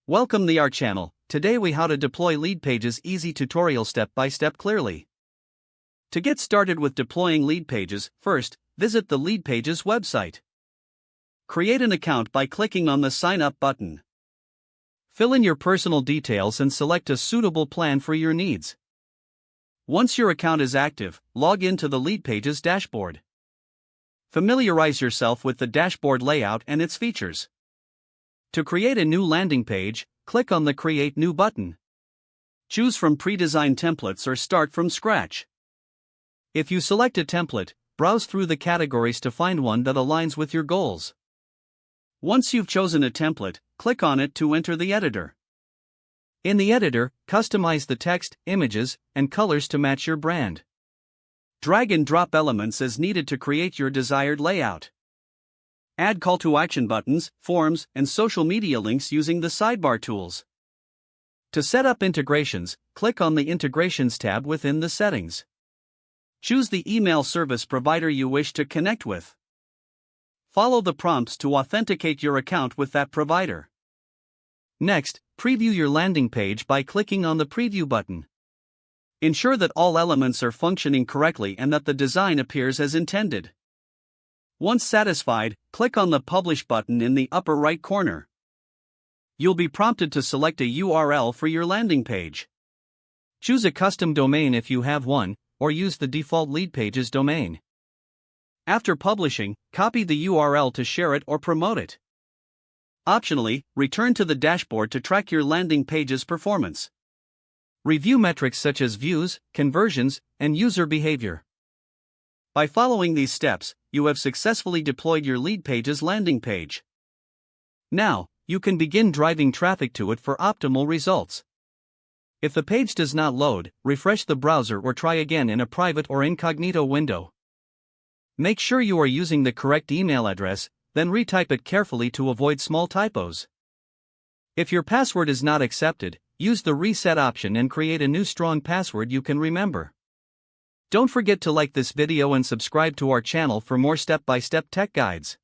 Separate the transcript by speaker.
Speaker 1: Welcome to our channel. Today we how to deploy Leadpages easy tutorial step by step clearly. To get started with deploying Leadpages, first, visit the Leadpages website. Create an account by clicking on the Sign Up button. Fill in your personal details and select a suitable plan for your needs. Once your account is active, log into the Leadpages dashboard. Familiarize yourself with the dashboard layout and its features. To create a new landing page, click on the Create New button. Choose from pre-designed templates or start from scratch. If you select a template, browse through the categories to find one that aligns with your goals. Once you've chosen a template, click on it to enter the editor. In the editor, customize the text, images, and colors to match your brand. Drag and drop elements as needed to create your desired layout. Add call to action buttons, forms, and social media links using the sidebar tools. To set up integrations, click on the Integrations tab within the settings. Choose the email service provider you wish to connect with. Follow the prompts to authenticate your account with that provider. Next, preview your landing page by clicking on the Preview button. Ensure that all elements are functioning correctly and that the design appears as intended. Once satisfied, click on the Publish button in the upper right corner. You'll be prompted to select a URL for your landing page. Choose a custom domain if you have one, or use the default Leadpages domain. After publishing, copy the URL to share it or promote it. Optionally, return to the dashboard to track your landing page's performance. Review metrics such as views, conversions, and user behavior. By following these steps, you have successfully deployed your Leadpages landing page. Now, you can begin driving traffic to it for optimal results. If the page does not load, refresh the browser or try again in a private or incognito window. Make sure you are using the correct email address, then retype it carefully to avoid small typos. If your password is not accepted, use the reset option and create a new strong password you can remember. Don't forget to like this video and subscribe to our channel for more step-by-step tech guides.